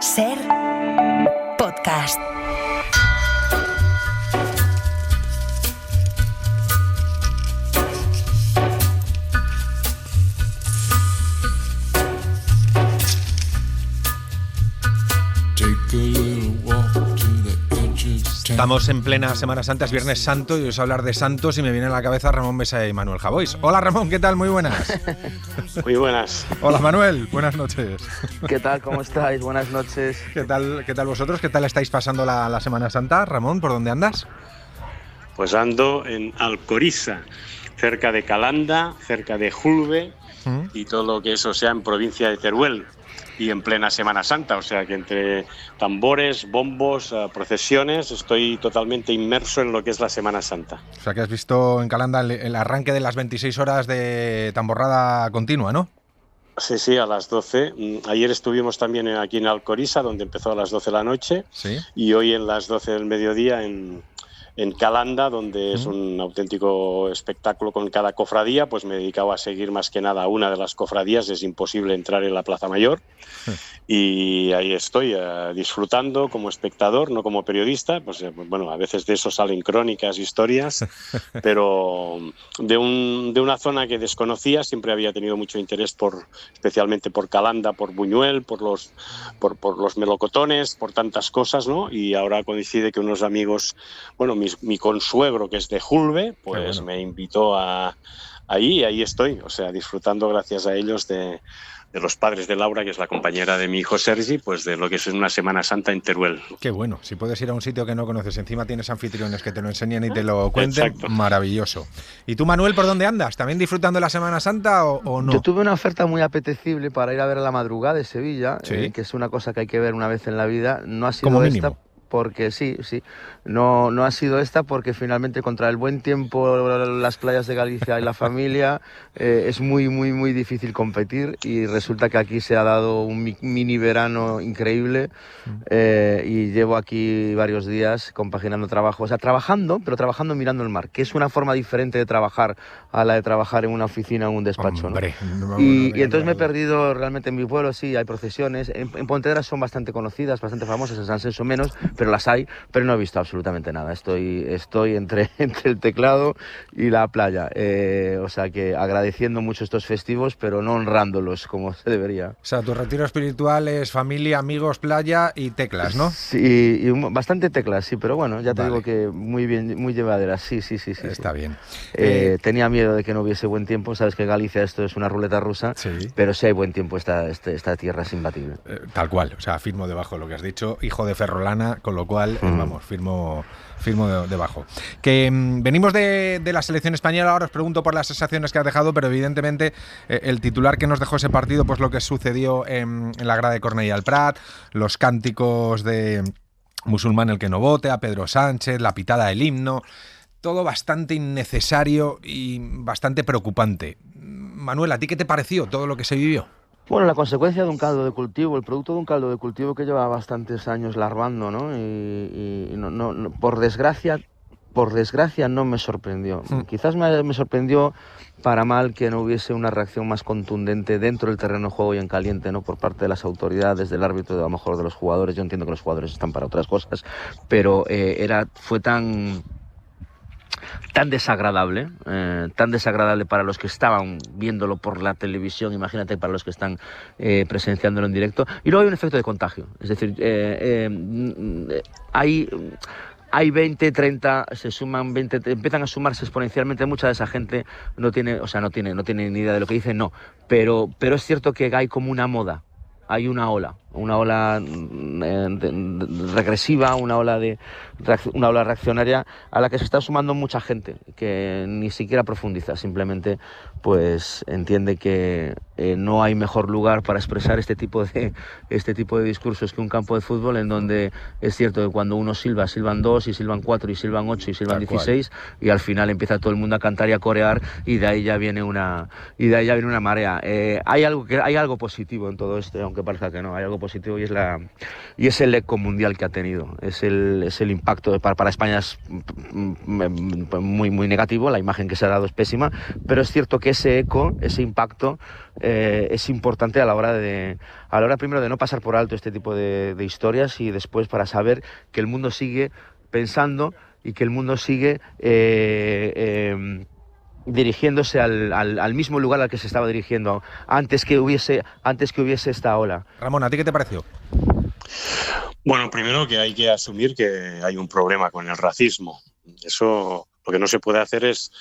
Ser podcast. Estamos en plena Semana Santa, es Viernes Santo y os hablar de santos y me viene a la cabeza Ramón Besa y Manuel Javois. Hola Ramón, ¿qué tal? Muy buenas. Muy buenas. Hola Manuel, buenas noches. ¿Qué tal? ¿Cómo estáis? Buenas noches. ¿Qué tal vosotros? ¿Qué tal estáis pasando la Semana Santa? Ramón, ¿por dónde andas? Pues ando en Alcoriza, cerca de Calanda, cerca de Julbe y todo lo que eso sea en provincia de Teruel. Y en plena Semana Santa, o sea que entre tambores, bombos, procesiones, estoy totalmente inmerso en lo que es la Semana Santa. O sea que has visto en Calanda el arranque de las 26 horas de tamborrada continua, ¿no? Sí, a las 12. Ayer estuvimos también aquí en Alcoriza, donde empezó a las 12 de la noche, ¿sí? Y hoy en las 12 del mediodía en Calanda, donde es un auténtico espectáculo con cada cofradía. Pues me he dedicado a seguir más que nada a una de las cofradías, es imposible entrar en la Plaza Mayor, y ahí estoy disfrutando como espectador, no como periodista. Pues bueno, a veces de eso salen crónicas, historias, pero de una zona que desconocía. Siempre había tenido mucho interés especialmente por Calanda, por Buñuel, por los melocotones, por tantas cosas, ¿no? Y ahora coincide que unos amigos, bueno, mi consuegro, que es de Julbe, pues me invitó ahí estoy, o sea, disfrutando gracias a ellos de los padres de Laura, que es la compañera de mi hijo Sergi, pues de lo que es una Semana Santa en Teruel. Qué bueno, si puedes ir a un sitio que no conoces, encima tienes anfitriones que te lo enseñan y te lo cuenten. Exacto. Maravilloso. ¿Y tú, Manuel, por dónde andas? ¿También disfrutando de la Semana Santa o no? Yo tuve una oferta muy apetecible para ir a ver La Madrugada de Sevilla, ¿sí? Que es una cosa que hay que ver una vez en la vida. No ha sido como esta. Mínimo. Porque sí, no ha sido esta, porque finalmente contra el buen tiempo, las playas de Galicia y la familia, es muy, muy, muy difícil competir, y resulta que aquí se ha dado un mini verano increíble, y llevo aquí varios días compaginando trabajo, o sea, pero trabajando mirando el mar, que es una forma diferente de trabajar a la de trabajar en una oficina o en un despacho. Hombre, ¿no? Y entonces me he perdido realmente en mi pueblo. Sí, hay procesiones, en Pontevedra son bastante conocidas, bastante famosas, en San Senso menos, pero las hay, pero no he visto absolutamente nada. Estoy entre el teclado y la playa, o sea que agradeciendo mucho estos festivos, pero no honrándolos como se debería. O sea, tu retiro espiritual es familia, amigos, playa y teclas, ¿no? Sí, y bastante teclas, sí, pero bueno, ya te digo que muy bien, muy llevaderas, sí. Está bien. Tenía miedo de que no hubiese buen tiempo, sabes que Galicia esto es una ruleta rusa, sí. Pero si hay buen tiempo esta tierra es imbatible. Tal cual, o sea, firmo debajo de lo que has dicho, hijo de Ferrolana, con lo cual, vamos, firmo debajo. Que venimos de la selección española. Ahora os pregunto por las sensaciones que has dejado, pero evidentemente el titular que nos dejó ese partido, pues lo que sucedió en la grada de Cornellà al Prat, los cánticos de Musulmán el que no vote, a Pedro Sánchez, la pitada del himno, todo bastante innecesario y bastante preocupante. Manuel, ¿a ti qué te pareció todo lo que se vivió? Bueno, la consecuencia de un caldo de cultivo, el producto de un caldo de cultivo que lleva bastantes años larvando, ¿no? Y no, por desgracia no me sorprendió. Quizás me sorprendió para mal que no hubiese una reacción más contundente dentro del terreno de juego y en caliente, ¿no? Por parte de las autoridades, del árbitro, a lo mejor de los jugadores. Yo entiendo que los jugadores están para otras cosas, pero fue tan desagradable para los que estaban viéndolo por la televisión, imagínate para los que están presenciándolo en directo. Y luego hay un efecto de contagio, es decir, hay 20, 30, se suman 20, empiezan a sumarse exponencialmente. Mucha de esa gente no tiene ni idea de lo que dice, pero es cierto que hay como una moda. Hay una ola regresiva, una ola reaccionaria a la que se está sumando mucha gente que ni siquiera profundiza, simplemente pues entiende que no hay mejor lugar para expresar este tipo de discursos que un campo de fútbol, en donde es cierto que cuando uno silban 2 y silban 4 y silban 8 y silban 16, y al final empieza todo el mundo a cantar y a corear, y de ahí ya viene una marea. Hay algo positivo en todo esto, aunque parezca que no, hay algo positivo, y es el eco mundial que ha tenido. Es el impacto para España es muy, muy negativo, la imagen que se ha dado es pésima, pero es cierto que ese eco, ese impacto es importante a la hora primero de no pasar por alto este tipo de historias, y después para saber que el mundo sigue pensando y que el mundo sigue dirigiéndose al mismo lugar al que se estaba dirigiendo antes que hubiese esta ola. Ramón, ¿a ti qué te pareció? Bueno, primero que hay que asumir que hay un problema con el racismo. Eso, lo que no se puede hacer es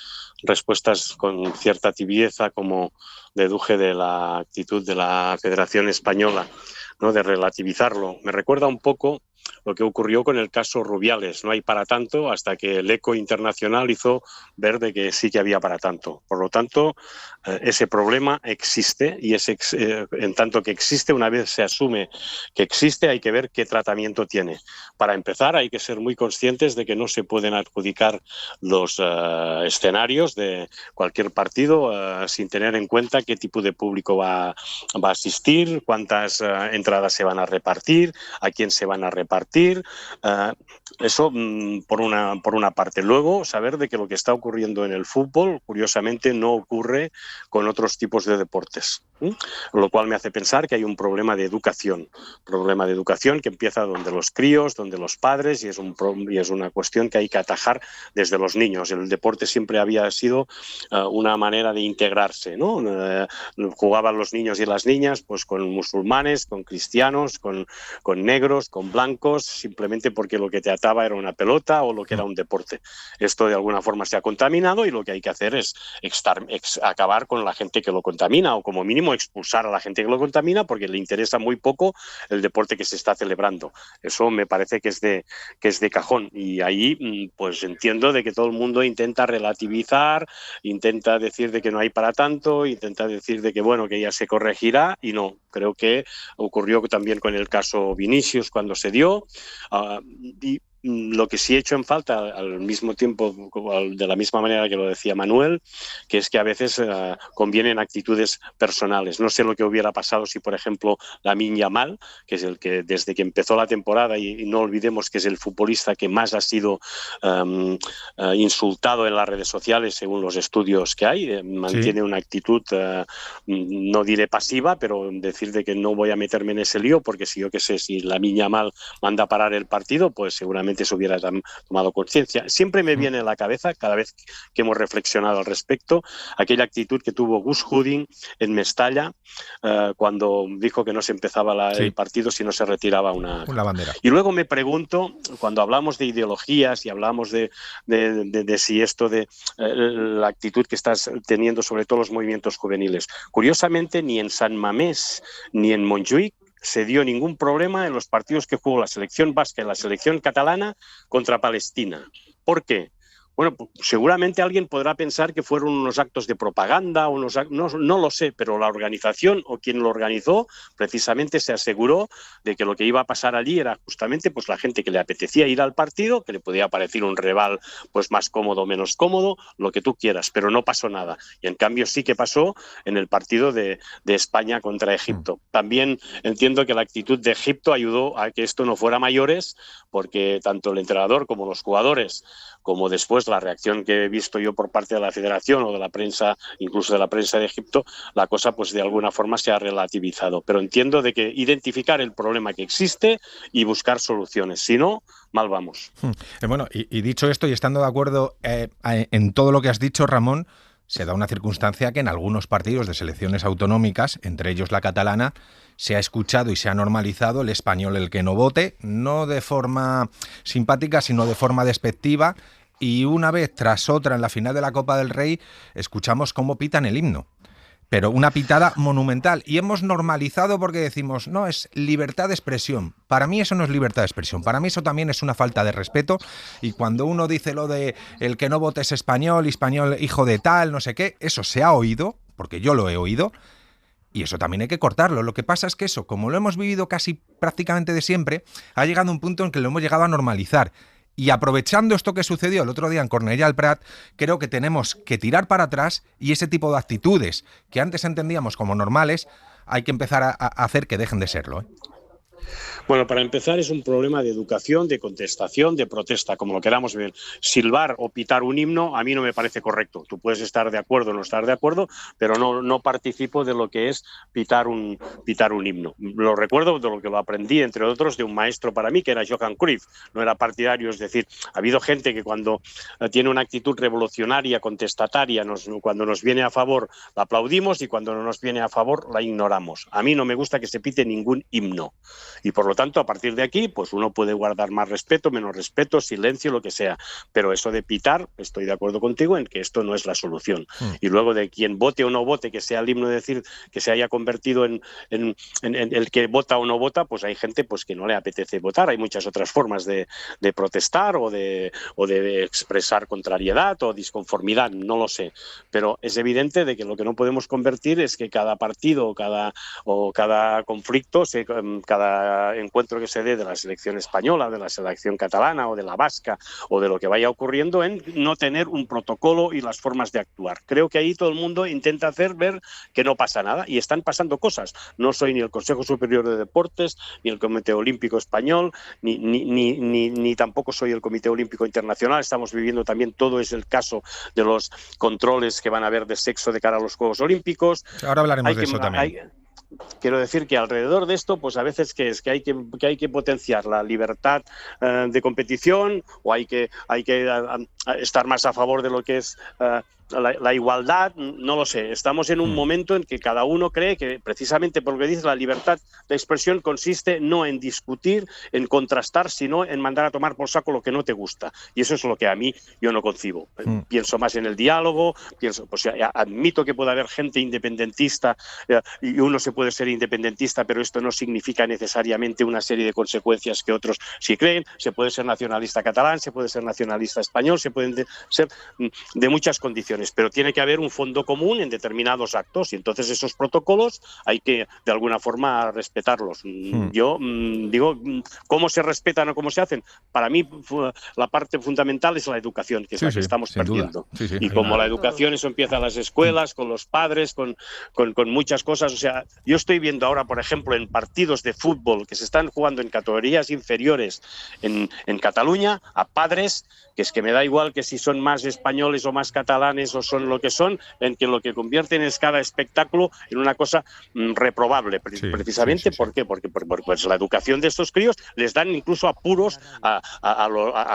respuestas con cierta tibieza, como deduje de la actitud de la Federación Española, ¿no?, de relativizarlo. Me recuerda un poco lo que ocurrió con el caso Rubiales. No hay para tanto, hasta que el eco internacional hizo ver de que sí que había para tanto. Por lo tanto, ese problema existe, y en tanto que existe, una vez se asume que existe, hay que ver qué tratamiento tiene. Para empezar, hay que ser muy conscientes de que no se pueden adjudicar los escenarios de cualquier partido sin tener en cuenta qué tipo de público va a asistir, cuántas entradas se van a repartir, a quién se van a repartir. Eso por una parte. Luego, saber de que lo que está ocurriendo en el fútbol, curiosamente, no ocurre con otros tipos de deportes. Lo cual me hace pensar que hay un problema de educación que empieza donde los críos, donde los padres, y es una cuestión que hay que atajar desde los niños. El deporte siempre había sido una manera de integrarse, ¿no? Jugaban los niños y las niñas pues con musulmanes, con cristianos, con negros, con blancos, simplemente porque lo que te ataba era una pelota o lo que era un deporte. Esto de alguna forma se ha contaminado, y lo que hay que hacer es acabar con la gente que lo contamina, o como mínimo expulsar a la gente que lo contamina, porque le interesa muy poco el deporte que se está celebrando. Eso me parece que es de cajón, y ahí pues entiendo de que todo el mundo intenta relativizar, intenta decir de que no hay para tanto, intenta decir de que bueno, que ya se corregirá, y no. Creo que ocurrió también con el caso Vinicius cuando se dio, y lo que sí he hecho en falta al mismo tiempo, de la misma manera que lo decía Manuel, que es que a veces convienen actitudes personales. No sé lo que hubiera pasado si, por ejemplo, Lamine Yamal, que es el que desde que empezó la temporada, y no olvidemos que es el futbolista que más ha sido insultado en las redes sociales según los estudios que hay, mantiene una actitud, no diré pasiva, pero decir de que no voy a meterme en ese lío, porque si Lamine Yamal manda a parar el partido, pues seguramente se hubiera tomado conciencia. Siempre me viene a la cabeza, cada vez que hemos reflexionado al respecto, aquella actitud que tuvo Gus Hiddink en Mestalla, cuando dijo que no se empezaba el partido si no se retiraba una bandera. Y luego me pregunto, cuando hablamos de ideologías y hablamos de si esto de la actitud que estás teniendo sobre todo los movimientos juveniles, curiosamente ni en San Mamés ni en Montjuïc se dio ningún problema en los partidos que jugó la selección vasca y la selección catalana contra Palestina. ¿Por qué? Bueno, pues seguramente alguien podrá pensar que fueron unos actos de propaganda, no lo sé, pero la organización o quien lo organizó precisamente se aseguró de que lo que iba a pasar allí era justamente pues la gente que le apetecía ir al partido, que le podía parecer un rival pues más cómodo o menos cómodo, lo que tú quieras, pero no pasó nada. Y en cambio sí que pasó en el partido de España contra Egipto. También entiendo que la actitud de Egipto ayudó a que esto no fuera mayores, porque tanto el entrenador como los jugadores, como después la reacción que he visto yo por parte de la Federación o de la prensa, incluso de la prensa de Egipto, la cosa pues de alguna forma se ha relativizado. Pero entiendo de que identificar el problema que existe y buscar soluciones. Si no, mal vamos. Bueno, y dicho esto y estando de acuerdo en todo lo que has dicho, Ramón, se da una circunstancia que en algunos partidos de selecciones autonómicas, entre ellos la catalana, se ha escuchado y se ha normalizado el español el que no vote, no de forma simpática, sino de forma despectiva, y una vez tras otra en la final de la Copa del Rey escuchamos cómo pitan el himno. Pero una pitada monumental. Y hemos normalizado porque decimos, no, es libertad de expresión. Para mí eso no es libertad de expresión. Para mí eso también es una falta de respeto. Y cuando uno dice lo de el que no vote es español hijo de tal, no sé qué, eso se ha oído, porque yo lo he oído, y eso también hay que cortarlo. Lo que pasa es que eso, como lo hemos vivido casi prácticamente de siempre, ha llegado a un punto en que lo hemos llegado a normalizar. Y aprovechando esto que sucedió el otro día en Cornellà al Prat, creo que tenemos que tirar para atrás y ese tipo de actitudes que antes entendíamos como normales, hay que empezar a hacer que dejen de serlo, ¿eh? Bueno, para empezar es un problema de educación, de contestación, de protesta, como lo queramos ver. Silbar o pitar un himno a mí no me parece correcto. Tú puedes estar de acuerdo o no estar de acuerdo, pero no participo de lo que es pitar un himno. Lo recuerdo de lo que lo aprendí, entre otros, de un maestro para mí que era Johan Cruyff. No era partidario, es decir, ha habido gente que cuando tiene una actitud revolucionaria, contestataria, cuando nos viene a favor la aplaudimos y cuando no nos viene a favor la ignoramos. A mí no me gusta que se pite ningún himno. Y por lo tanto, a partir de aquí, pues uno puede guardar más respeto, menos respeto, silencio, lo que sea. Pero eso de pitar, estoy de acuerdo contigo en que esto no es la solución. Y luego de quien vote o no vote, que sea el himno, decir que se haya convertido en el que vota o no vota, pues hay gente pues que no le apetece votar. Hay muchas otras formas de protestar o de expresar contrariedad o disconformidad, no lo sé. Pero es evidente de que lo que no podemos convertir es que cada partido o cada conflicto, cada encuentro que se dé de la selección española, de la selección catalana o de la vasca o de lo que vaya ocurriendo, en no tener un protocolo y las formas de actuar. Creo que ahí todo el mundo intenta hacer ver que no pasa nada y están pasando cosas. No soy ni el Consejo Superior de Deportes, ni el Comité Olímpico Español, ni tampoco soy el Comité Olímpico Internacional. Estamos viviendo también todo es el caso de los controles que van a haber de sexo de cara a los Juegos Olímpicos. Ahora hablaremos de eso también. Quiero decir que alrededor de esto, pues a veces que hay que potenciar la libertad de competición o hay que estar más a favor de lo que es la igualdad, no lo sé. Estamos en un momento en que cada uno cree que precisamente por lo que dice la libertad de expresión consiste no en discutir, en contrastar, sino en mandar a tomar por saco lo que no te gusta. Y eso es lo que a mí yo no concibo. Pienso más en el diálogo, pues admito que puede haber gente independentista y uno se puede ser independentista, pero esto no significa necesariamente una serie de consecuencias que otros sí creen. Se puede ser nacionalista catalán, se puede ser nacionalista español, se pueden ser de muchas condiciones, pero tiene que haber un fondo común en determinados actos y entonces esos protocolos hay que de alguna forma respetarlos. Yo digo, ¿cómo se respetan o cómo se hacen? Para mí la parte fundamental es la educación, que es la que estamos perdiendo. Y como la educación, eso empieza en las escuelas, con los padres, con muchas cosas. O sea, yo estoy viendo ahora, por ejemplo, en partidos de fútbol que se están jugando en categorías inferiores en Cataluña, a padres que es que me da igual que si son más españoles o más catalanes o son lo que son, en que lo que convierten es cada espectáculo en una cosa reprobable, precisamente. ¿Por qué? Porque pues, la educación de estos críos les dan incluso apuros a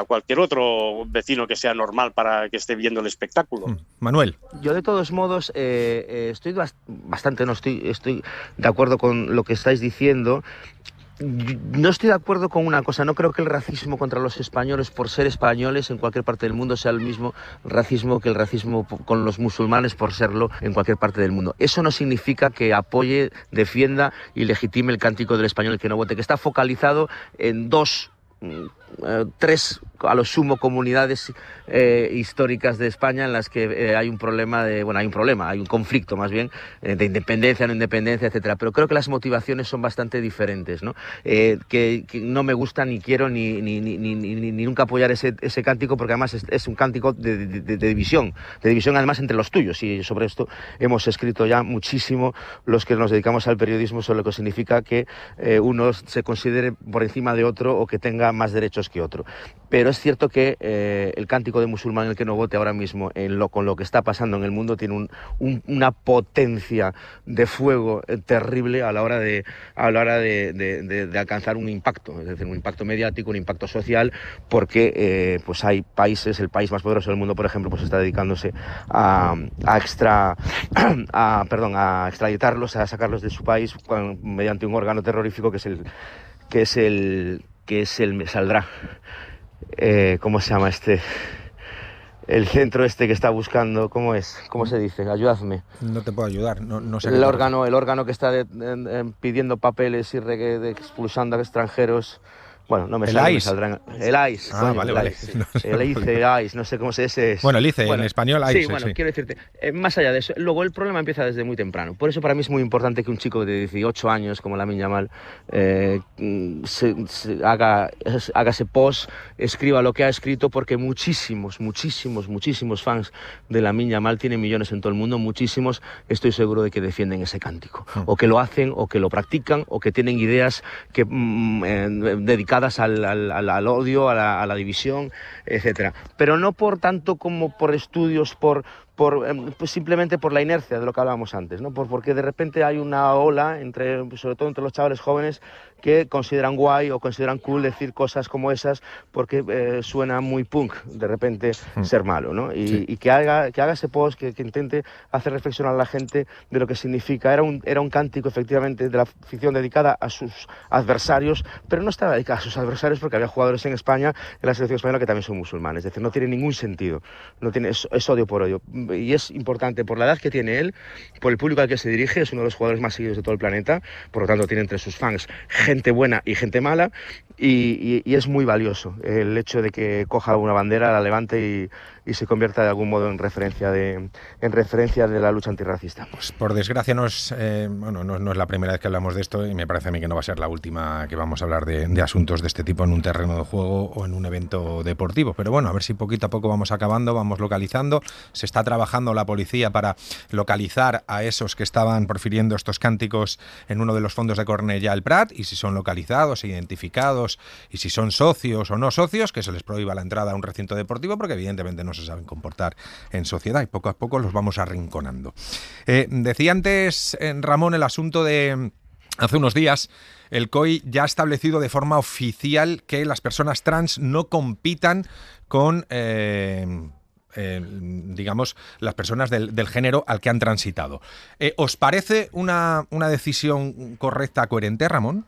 cualquier otro vecino que sea normal para que esté viendo el espectáculo. Manuel. Yo de todos modos estoy de acuerdo con lo que estáis diciendo. No estoy de acuerdo con una cosa, no creo que el racismo contra los españoles por ser españoles en cualquier parte del mundo sea el mismo racismo que el racismo con los musulmanes por serlo en cualquier parte del mundo. Eso no significa que apoye, defienda y legitime el cántico del español que no vote, que está focalizado en tres a lo sumo comunidades históricas de España en las que hay un conflicto más bien de independencia, no independencia, etcétera. Pero creo que las motivaciones son bastante diferentes, ¿no? Que no me gusta ni quiero ni nunca apoyar ese cántico, porque además es un cántico de división además entre los tuyos, y sobre esto hemos escrito ya muchísimo los que nos dedicamos al periodismo sobre lo que significa que uno se considere por encima de otro o que tenga más derechos que otro. Pero es cierto que el cántico de musulmán, el que no vote ahora mismo con lo que está pasando en el mundo, tiene una potencia de fuego terrible a la hora de alcanzar un impacto, es decir, un impacto mediático, un impacto social, porque pues hay países, el país más poderoso del mundo, por ejemplo, pues está dedicándose a extraditarlos, a sacarlos de su país mediante un órgano terrorífico que me saldrá. ¿Cómo se llama el centro que está buscando? ¿Cómo se dice? Ayúdame. No te puedo ayudar, no sé. El órgano que está pidiendo papeles y expulsando a extranjeros. Bueno, no me El sale, me ICE. saldrán. El ICE. Ah, coño, vale, el vale. ICE. No sé. El ICE, no sé cómo se dice. Bueno, el ICE, en español ICE, Sí, bueno, quiero decirte, más allá de eso, luego el problema empieza desde muy temprano. Por eso para mí es muy importante que un chico de 18 años, como Lamine Yamal, haga ese post, escriba lo que ha escrito, porque muchísimos fans de Lamine Yamal, tienen millones en todo el mundo, muchísimos, estoy seguro de que defienden ese cántico. O que lo hacen, o que lo practican, o que tienen ideas que, dedicadas al odio, a la división, etcétera. Pero no por tanto como por estudios, pues simplemente por la inercia de lo que hablábamos antes, ¿no? Porque de repente hay una ola, sobre todo entre los chavales jóvenes, que consideran guay o consideran cool decir cosas como esas porque suena muy punk de repente ser malo, ¿no? Y que haga ese post, que intente hacer reflexionar a la gente de lo que significa. Era un cántico, efectivamente, de la ficción dedicada a sus adversarios, pero no estaba dedicada a sus adversarios porque había jugadores en España, en la selección española, que también son musulmanes. Es decir, no tiene ningún sentido. Es odio por odio. Y es importante por la edad que tiene él, por el público al que se dirige, es uno de los jugadores más seguidos de todo el planeta, por lo tanto tiene entre sus fans gente buena y gente mala, y es muy valioso el hecho de que coja una bandera, la levante y se convierta de algún modo en referencia de la lucha antirracista. Pues por desgracia no es la primera vez que hablamos de esto, y me parece a mí que no va a ser la última que vamos a hablar de asuntos de este tipo en un terreno de juego o en un evento deportivo. Pero bueno, a ver si poquito a poco vamos acabando, vamos localizando. Se está trabajando la policía para localizar a esos que estaban profiriendo estos cánticos en uno de los fondos de Cornellà el Prat, y si son localizados, identificados, y si son socios o no socios, que se les prohíba la entrada a un recinto deportivo, porque evidentemente no se saben comportar en sociedad, y poco a poco los vamos arrinconando. Decía antes, Ramón, el asunto de hace unos días. El COI ya ha establecido de forma oficial que las personas trans no compitan con digamos, las personas del género al que han transitado. ¿Os parece una decisión correcta, coherente, Ramón?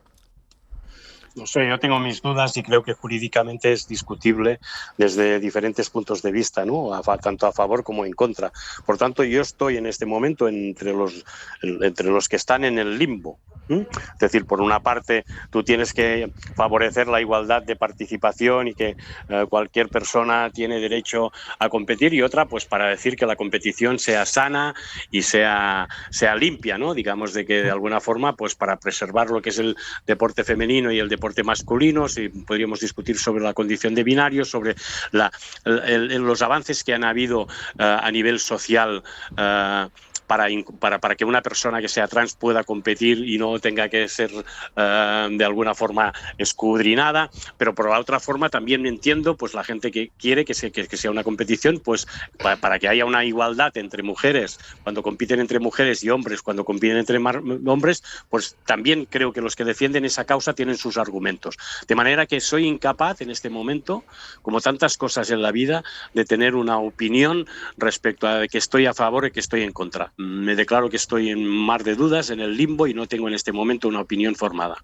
No sé, yo tengo mis dudas y creo que jurídicamente es discutible desde diferentes puntos de vista, ¿no? Tanto a favor como en contra. Por tanto, yo estoy en este momento entre los que están en el limbo. Es decir, por una parte, tú tienes que favorecer la igualdad de participación y que cualquier persona tiene derecho a competir, y otra, pues para decir que la competición sea sana y sea limpia, ¿no? Digamos, de que de alguna forma, pues para preservar lo que es el deporte femenino y el deporte masculino, si podríamos discutir sobre la condición de binarios, sobre los avances que han habido a nivel social para que una persona que sea trans pueda competir y no tenga que ser de alguna forma escudrinada. Pero por la otra forma también entiendo pues la gente que quiere que sea una competición, pues para que haya una igualdad entre mujeres cuando compiten entre mujeres y hombres cuando compiten entre hombres, pues también creo que los que defienden esa causa tienen sus argumentos. De manera que soy incapaz en este momento, como tantas cosas en la vida, de tener una opinión respecto a que estoy a favor y que estoy en contra. Me declaro que estoy en mar de dudas, en el limbo, y no tengo en este momento una opinión formada.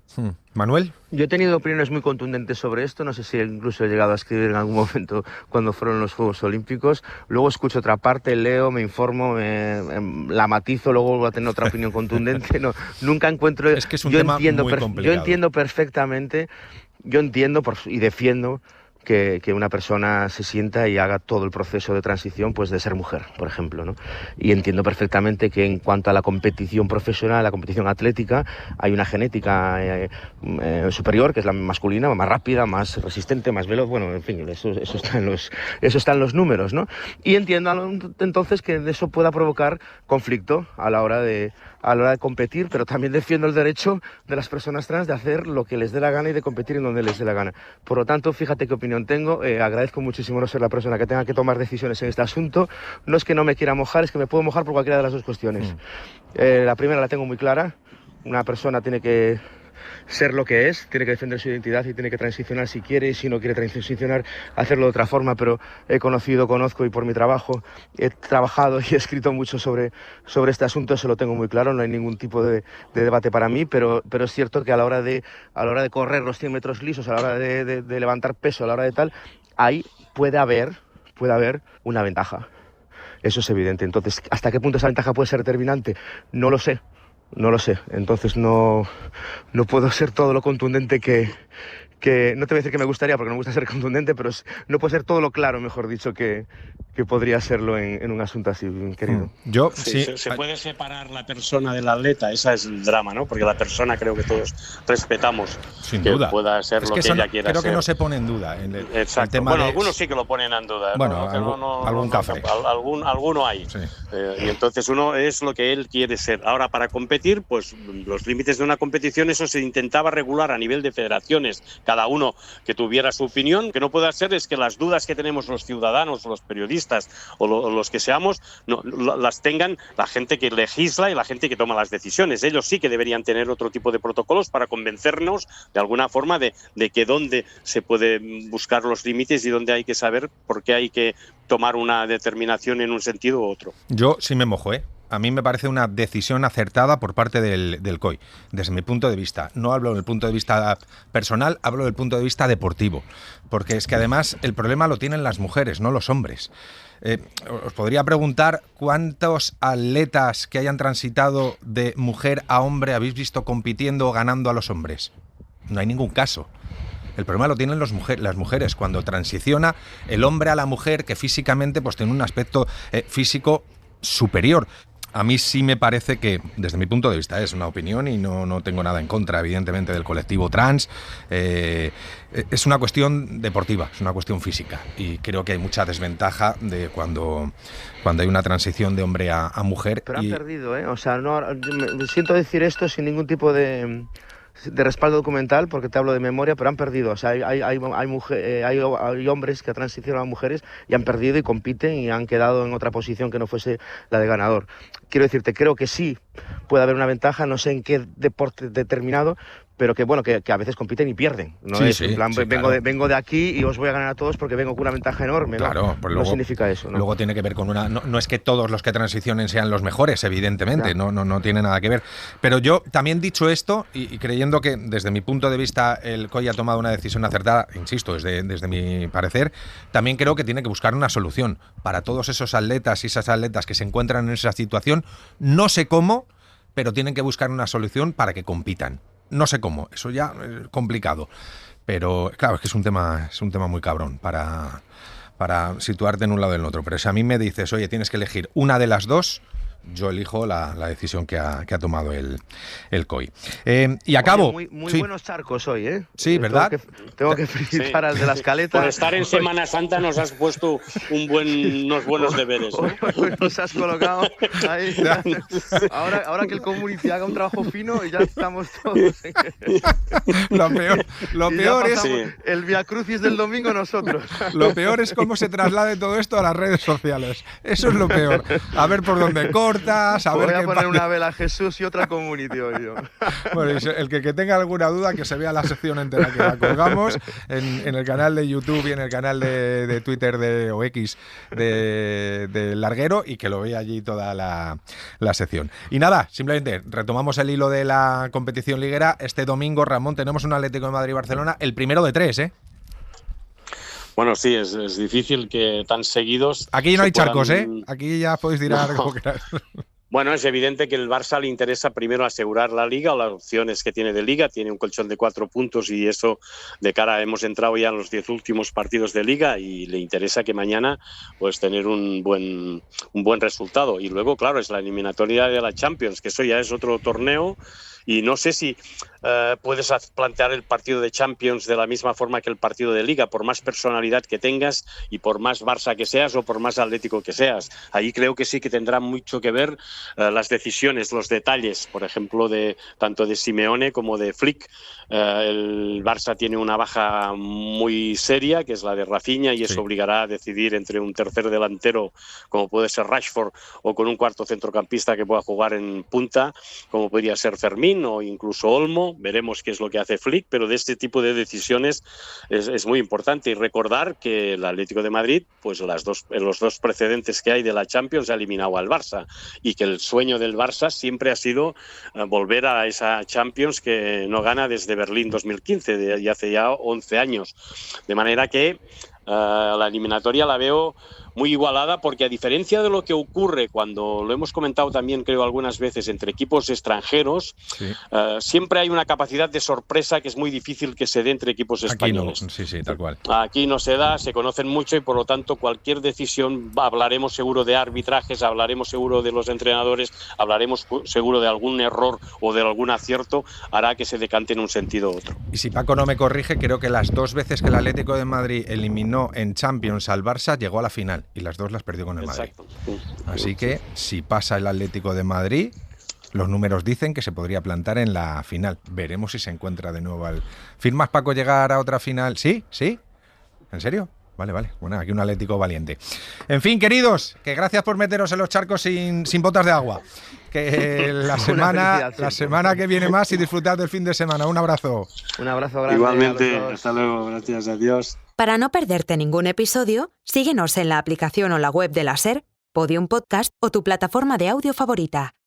¿Manuel? Yo he tenido opiniones muy contundentes sobre esto, no sé si incluso he llegado a escribir en algún momento cuando fueron los Juegos Olímpicos. Luego escucho otra parte, leo, me informo, la matizo, luego vuelvo a tener otra opinión contundente. No, nunca encuentro... Es que es un tema muy complicado. Yo entiendo perfectamente, y defiendo que una persona se sienta y haga todo el proceso de transición, pues de ser mujer, por ejemplo, ¿no? Y entiendo perfectamente que en cuanto a la competición profesional, la competición atlética, hay una genética superior, que es la masculina, más rápida, más resistente, más veloz. Bueno, en fin, eso está en los números, ¿no? Y entiendo entonces que eso pueda provocar conflicto a la hora de competir, pero también defiendo el derecho de las personas trans de hacer lo que les dé la gana y de competir en donde les dé la gana. Por lo tanto, fíjate qué opinión tengo. Agradezco muchísimo no ser la persona que tenga que tomar decisiones en este asunto. No es que no me quiera mojar, es que me puedo mojar por cualquiera de las dos cuestiones. La primera la tengo muy clara. Una persona tiene que ser lo que es, tiene que defender su identidad y tiene que transicionar si quiere, y si no quiere transicionar, hacerlo de otra forma. Pero conozco y por mi trabajo he trabajado y he escrito mucho sobre este asunto, eso lo tengo muy claro, no hay ningún tipo de debate para mí, pero es cierto que a la hora de correr los 100 metros lisos, a la hora de levantar peso, a la hora de tal, ahí puede haber una ventaja. Eso es evidente. Entonces, ¿hasta qué punto esa ventaja puede ser determinante? No lo sé. Entonces no puedo ser todo lo contundente que que no te voy a decir que me gustaría porque no me gusta ser contundente, pero no puede ser todo lo claro, mejor dicho, que podría serlo en un asunto así, querido. Yo sí. Se puede separar la persona del atleta, ese es el drama, ¿no? Porque la persona creo que todos respetamos. Sin que duda. pueda ser es lo que que ella quiera creo ser. Que no se pone en duda. Exacto. El tema bueno, de... algunos sí que lo ponen en duda. Bueno, algún café. Alguno hay. Sí. Y entonces uno es lo que él quiere ser. Ahora, para competir, pues los límites de una competición, eso se intentaba regular a nivel de federaciones, cada uno que tuviera su opinión. Que no puede ser es que las dudas que tenemos los ciudadanos, los periodistas o los que seamos, no, las tengan la gente que legisla y la gente que toma las decisiones. Ellos sí que deberían tener otro tipo de protocolos para convencernos de alguna forma de que dónde se puede buscar los límites y dónde hay que saber por qué hay que tomar una determinación en un sentido u otro. Yo sí me mojo, ¿eh? A mí me parece una decisión acertada por parte del COI, desde mi punto de vista. No hablo del punto de vista personal, hablo del punto de vista deportivo. Porque es que además el problema lo tienen las mujeres, no los hombres. Os podría preguntar cuántos atletas que hayan transitado de mujer a hombre habéis visto compitiendo o ganando a los hombres. No hay ningún caso. El problema lo tienen las mujeres, cuando transiciona el hombre a la mujer, que físicamente pues tiene un aspecto físico superior. A mí sí me parece que, desde mi punto de vista, es una opinión y no tengo nada en contra, evidentemente, del colectivo trans. Es una cuestión deportiva, es una cuestión física. Y creo que hay mucha desventaja de cuando hay una transición de hombre a mujer. Pero han perdido, ¿eh? O sea, me siento decir esto sin ningún tipo de respaldo documental, porque te hablo de memoria, pero han perdido. O sea, hay hombres que transicionan a mujeres y han perdido y compiten y han quedado en otra posición que no fuese la de ganador. Quiero decirte, creo que sí puede haber una ventaja, no sé en qué deporte determinado, pero que bueno, que a veces compiten y pierden. No es en plan, vengo de aquí y os voy a ganar a todos porque vengo con una ventaja enorme, ¿no? Claro, pues luego, no significa eso, ¿no? Luego tiene que ver con una... No es que todos los que transicionen sean los mejores, evidentemente, no tiene nada que ver. Pero yo, también dicho esto, y creyendo que desde mi punto de vista el COI ha tomado una decisión acertada, insisto, desde mi parecer, también creo que tiene que buscar una solución para todos esos atletas y esas atletas que se encuentran en esa situación. No sé cómo, pero tienen que buscar una solución para que compitan. No sé cómo, eso ya es complicado, pero claro, es que es un tema muy cabrón para situarte en un lado o en el otro. Pero si a mí me dices, oye, tienes que elegir una de las dos, yo elijo la decisión que ha tomado el COI. Y acabo... Oye, muy buenos charcos hoy, ¿eh? Sí, ¿verdad? Tengo que felicitar al de la escaleta. Por estar en Semana Santa nos has puesto unos buenos deberes, ¿no? Hoy nos has colocado ahí. Ahora que el community haga un trabajo fino y ya estamos todos. Lo peor es... El Via Crucis del domingo nosotros. Lo peor es cómo se traslade todo esto a las redes sociales. Eso es lo peor. A ver por dónde corta. Voy a poner una vela a Jesús y otra community hoy yo. Bueno, el que tenga alguna duda, que se vea la sección entera que la colgamos en el canal de YouTube y en el canal de Twitter o X de Larguero, y que lo vea allí toda la sección. Y nada, simplemente retomamos el hilo de la competición liguera. Este domingo, Ramón, tenemos un Atlético de Madrid-Barcelona, el primero de 3, ¿eh? Bueno, sí, es difícil que tan seguidos... Aquí no hay charcos, ¿eh? Aquí ya podéis tirar como queráis. Bueno, es evidente que el Barça le interesa primero asegurar la Liga o las opciones que tiene de Liga. Tiene un colchón de 4 puntos y eso de cara, hemos entrado ya en los 10 últimos partidos de Liga y le interesa que mañana pues tener un buen resultado. Y luego, claro, es la eliminatoria de la Champions, que eso ya es otro torneo. Y no sé si puedes plantear el partido de Champions de la misma forma que el partido de Liga, por más personalidad que tengas y por más Barça que seas o por más Atlético que seas. Ahí creo que sí que tendrá mucho que ver las decisiones, los detalles, por ejemplo, tanto de Simeone como de Flick. El Barça tiene una baja muy seria, que es la de Rafinha, y eso obligará a decidir entre un tercer delantero, como puede ser Rashford, o con un cuarto centrocampista que pueda jugar en punta, como podría ser Fermín o incluso Olmo. Veremos qué es lo que hace Flick, pero de este tipo de decisiones es muy importante. Y recordar que el Atlético de Madrid, pues en los dos precedentes que hay de la Champions, ha eliminado al Barça, y que el sueño del Barça siempre ha sido volver a esa Champions que no gana desde Berlín 2015, y hace ya 11 años. De manera que la eliminatoria la veo muy igualada, porque a diferencia de lo que ocurre cuando lo hemos comentado también, creo, algunas veces entre equipos extranjeros, sí. Siempre hay una capacidad de sorpresa que es muy difícil que se dé entre equipos españoles. No. Sí, tal cual. Aquí no se da, se conocen mucho y por lo tanto cualquier decisión, hablaremos seguro de arbitrajes, hablaremos seguro de los entrenadores, hablaremos seguro de algún error o de algún acierto, hará que se decante en un sentido u otro. Y si Paco no me corrige, creo que las 2 veces que el Atlético de Madrid eliminó en Champions al Barça, llegó a la final y las 2 las perdió con el Madrid. Así que si pasa el Atlético de Madrid, los números dicen que se podría plantar en la final. Veremos si se encuentra de nuevo al... ¿Firmas, Paco, llegar a otra final? ¿Sí? ¿En serio? Vale. Bueno, aquí un Atlético valiente. En fin, queridos, que gracias por meteros en los charcos sin botas de agua. Que la semana que viene más y disfrutad del fin de semana. Un abrazo. Un abrazo grande. Igualmente, hasta luego. Gracias, adiós. Para no perderte ningún episodio, síguenos en la aplicación o la web de la SER, Podium Podcast o tu plataforma de audio favorita.